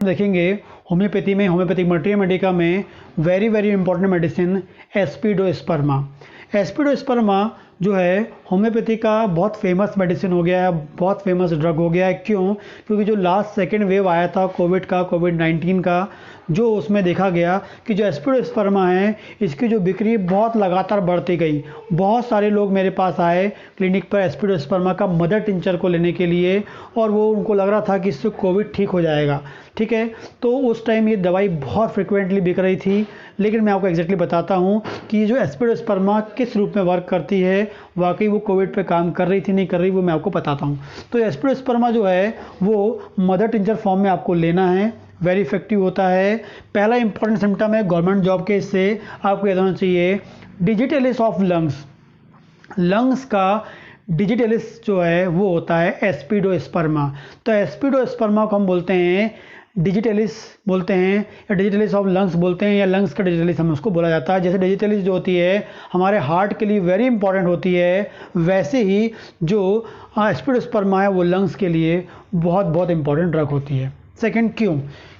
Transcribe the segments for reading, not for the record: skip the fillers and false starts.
देखेंगे होम्योपैथी में, homeopathic materia Medica में very very important medicine aspidosperma. Aspidosperma जो है होम्योपैथी का बहुत फेमस मेडिसिन हो गया है, बहुत फेमस ड्रग हो गया है। क्यों? क्योंकि जो लास्ट सेकेंड वेव आया था कोविड-19 का, जो उसमें देखा गया कि जो एस्पिडोस्पर्मा है इसकी जो बिक्री बहुत लगातार बढ़ती गई। बहुत सारे लोग मेरे पास आए क्लिनिक पर एस्पिडोस्पर्मा का मदर टिंचर को लेने के लिए, और वो उनको लग रहा था कि इससे कोविड ठीक हो जाएगा। ठीक है, तो उस टाइम ये दवाई बहुत फ्रिक्वेंटली बिक रही थी। लेकिन मैं आपको एग्जैक्टली बताता हूँ कि ये जो एस्पिडोस्पर्मा किस रूप में वर्क करती है, वाकई वो कोविड पे काम कर रही थी नहीं कर रही, वो मैं आपको बताता हूँ। तो एस्पिडोस्पर्मा जो है वो मदर टिंचर फॉर्म में आपको लेना है, वेरी इफेक्टिव होता है। पहला इंपॉर्टेंट सिम्टम है गवर्नमेंट जॉब के, इससे आपको याद होना चाहिए डिजिटलिस ऑफ लंग्स। लंग्स का डिजिटलिस जो है वो होता है एस्पिडोस्पर्मा। तो एस्पिडोस्पर्मा को हम बोलते हैं डिजिटलिस बोलते हैं, या डिजिटलिस ऑफ लंग्स बोलते हैं, या लंग्स का डिजिटलिस हम उसको बोला जाता है। जैसे डिजिटलिस जो होती है हमारे हार्ट के लिए वेरी इंपॉर्टेंट होती है, वैसे ही जो एस्पिडोस्पर्मा है वो लंग्स के लिए बहुत बहुत इंपॉर्टेंट ड्रग होती है। सेकंड,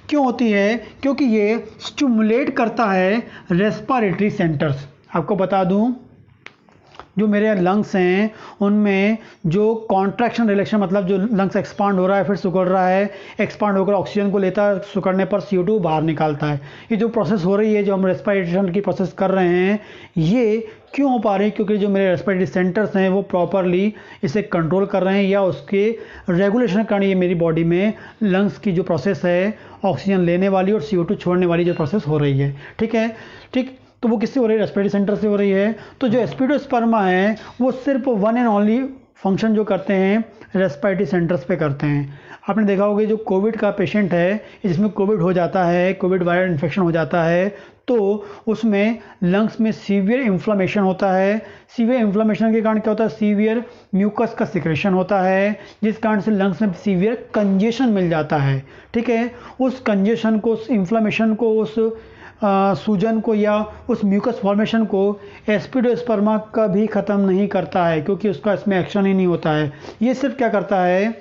क्यों होती है? क्योंकि ये स्टिमुलेट करता है रेस्पिरेटरी सेंटर्स। आपको बता दूं, जो मेरे लंग्स हैं उनमें जो कॉन्ट्रैक्शन रिलेक्शन, मतलब जो लंग्स एक्सपांड हो रहा है फिर सिकुड़ रहा है, एक्सपांड होकर ऑक्सीजन को लेता है, सिकुड़ने पर CO2 बाहर निकालता है। ये जो प्रोसेस हो रही है, जो हम रेस्पिरेशन की प्रोसेस कर रहे हैं, ये क्यों हो पा रही है? क्योंकि जो मेरे रेस्पिरेटरी सेंटर्स हैं वो प्रॉपरली इसे कंट्रोल कर रहे हैं, या उसके रेगुलेशन करनी है मेरी बॉडी में लंग्स की जो प्रोसेस है ऑक्सीजन लेने वाली और CO2 छोड़ने वाली जो प्रोसेस हो रही है। ठीक है, ठीक, तो वो किससे हो रही है? रेस्पिरेटरी सेंटर से हो रही है। तो जो एस्पिडोस्पर्मा है वो सिर्फ वन एंड ओनली फंक्शन जो करते हैं रेस्पिरेटरी सेंटर्स पे करते हैं। आपने देखा होगा जो कोविड का पेशेंट है, जिसमें कोविड हो जाता है, कोविड वायरल इन्फेक्शन हो जाता है, तो उसमें लंग्स में सीवियर इन्फ्लेमेशन होता है। सीवियर इन्फ्लेमेशन के कारण क्या होता है? सीवियर म्यूकस का सिक्रेशन होता है, जिस कारण से लंग्स में सीवियर कंजेशन मिल जाता है। ठीक है, उस कंजेशन को, उस इन्फ्लेमेशन को, उस सूजन को या उस म्यूकस फॉर्मेशन को एस्पिडोस्पर्मा कभी ख़त्म नहीं करता है, क्योंकि उसका इसमें एक्शन ही नहीं होता है। ये सिर्फ क्या करता है,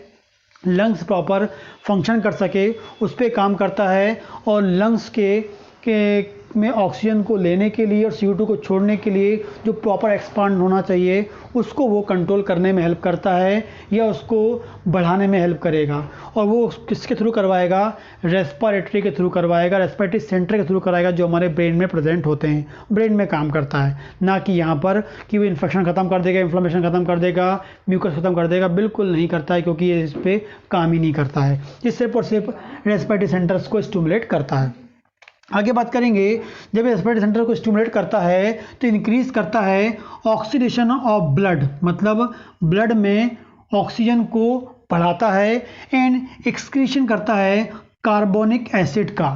लंग्स प्रॉपर फंक्शन कर सके उस पर काम करता है, और लंग्स के में ऑक्सीजन को लेने के लिए और CO2 को छोड़ने के लिए जो प्रॉपर एक्सपांड होना चाहिए उसको वो कंट्रोल करने में हेल्प करता है, या उसको बढ़ाने में हेल्प करेगा। और वो किसके थ्रू करवाएगा? रेस्पिरेटरी के थ्रू करवाएगा, रेस्पिरेटरी सेंटर के थ्रू कराएगा, जो हमारे ब्रेन में प्रेजेंट होते हैं, ब्रेन में काम करता है। ना कि यहाँ पर कि वो इन्फेक्शन ख़त्म कर देगा, इन्फ्लेमेशन ख़त्म कर देगा, म्यूकस ख़त्म कर देगा, बिल्कुल नहीं करता है, क्योंकि ये इस पर काम ही नहीं करता है। ये सिर्फ और सिर्फ रेस्पिरेटरी सेंटर्स को स्टिमुलेट करता है। आगे बात करेंगे, जब रेस्पिरेटरी सेंटर को स्टिमुलेट करता है तो इंक्रीज करता है ऑक्सीडेशन ऑफ ब्लड, मतलब ब्लड में ऑक्सीजन को बढ़ाता है, एंड एक्सक्रीशन करता है कार्बोनिक एसिड का।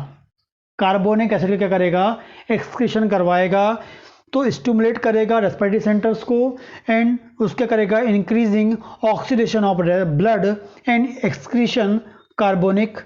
कार्बोनिक एसिड का क्या करेगा? एक्सक्रीशन करवाएगा, तो स्टिमुलेट करेगा रेस्पिरेटरी सेंटर्स को, एंड उसके करेगा increasing oxidation of blood and excretion carbonic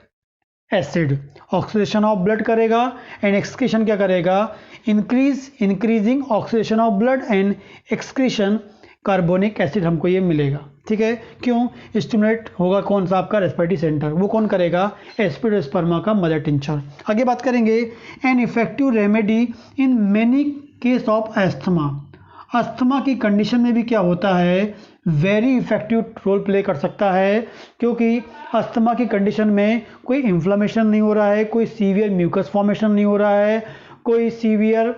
acid. Oxidation of blood करेगा एंड एक्सक्रीशन क्या करेगा? Increasing oxidation of blood and excretion carbonic acid हमको ये मिलेगा। ठीक है, क्यों? स्टिमुलेट होगा कौन सा? आपका रेस्पिरेटरी सेंटर। वो कौन करेगा? एस्पिडोस्पर्मा का मदर टिंचर। आगे बात करेंगे, an effective remedy in many case of asthma. Asthma की कंडीशन में भी क्या होता है? वेरी इफेक्टिव रोल प्ले कर सकता है, क्योंकि अस्थमा की कंडीशन में कोई इन्फ्लेमेशन नहीं हो रहा है, कोई सीवियर म्यूकस फॉर्मेशन नहीं हो रहा है, कोई सीवियर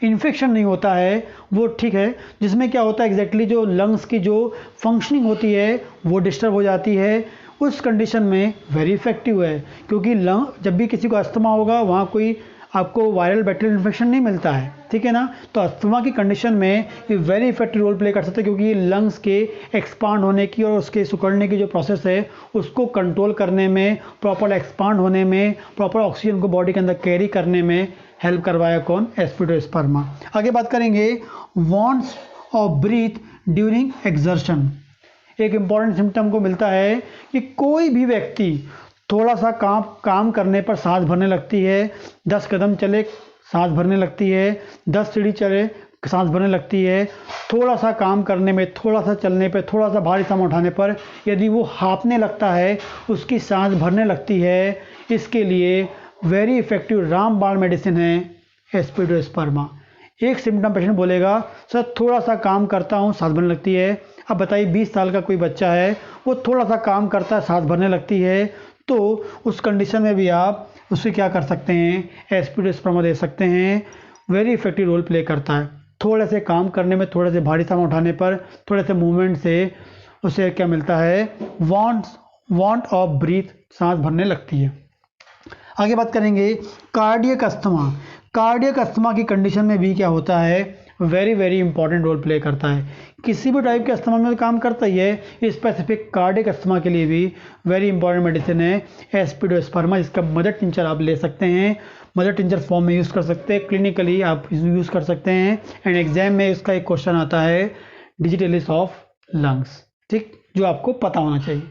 इन्फेक्शन नहीं होता है, वो ठीक है। जिसमें क्या होता है एग्जैक्टली जो लंग्स की जो फंक्शनिंग होती है वो डिस्टर्ब हो जाती है। उस कंडीशन में वेरी इफेक्टिव है, क्योंकि जब भी किसी को अस्थमा होगा वहाँ कोई आपको वायरल बैक्टीरियल इन्फेक्शन नहीं मिलता है। ठीक है ना, तो अस्थमा की कंडीशन में ये वेरी इफेक्टिव रोल प्ले कर सकते हैं, क्योंकि ये लंग्स के एक्सपांड होने की और उसके सिकुड़ने की जो प्रोसेस है उसको कंट्रोल करने में, प्रॉपर एक्सपांड होने में, प्रॉपर ऑक्सीजन को बॉडी के अंदर कैरी करने में हेल्प करवाया कौन? एस्पिडोस्पर्मा। आगे बात करेंगे, wants of breath during exertion. एक इंपॉर्टेंट सिम्टम को मिलता है कि कोई भी व्यक्ति थोड़ा सा काम करने पर सांस भरने लगती है, 10 कदम चले सांस भरने लगती है, 10 सीढ़ी चले सांस भरने लगती है। थोड़ा सा काम करने में, थोड़ा सा चलने पे, थोड़ा सा भारी सामान उठाने पर यदि वो हाँफने लगता है, उसकी सांस भरने लगती है, इसके लिए वेरी इफेक्टिव रामबाण मेडिसिन है एस्पिडोस्पर्मा। एक सिम्टम पेशेंट बोलेगा सर थोड़ा सा काम करता हूँ सांस भरने लगती है। अब बताइए 20 साल का कोई बच्चा है, वो थोड़ा सा काम करता है सांस भरने लगती है, तो उस कंडीशन में भी आप उससे क्या कर सकते हैं, एस्पिडोस्पर्मा दे सकते हैं। वेरी इफेक्टिव रोल प्ले करता है। थोड़े से काम करने में, थोड़े से भारी सामान उठाने पर, थोड़े से मूवमेंट से उसे क्या मिलता है, वांट ऑफ ब्रीथ, सांस भरने लगती है। आगे बात करेंगे कार्डियक अस्थमा। कार्डियक अस्थमा की कंडीशन में भी क्या होता है, very very important role play करता है। किसी भी टाइप के अस्थमा में तो काम करता ही है, स्पेसिफिक कार्डियक अस्थमा के लिए भी वेरी इंपॉर्टेंट मेडिसिन है एस्पिडोस्पर्मा, जिसका मदर टिंचर आप ले सकते हैं, मदर टिंचर फॉर्म में यूज़ कर सकते हैं, क्लिनिकली आप यूज़ कर सकते हैं। एंड एग्जाम में इसका एक क्वेश्चन आता है डिजिटलिस ऑफ लंग्स, ठीक, जो आपको पता होना चाहिए।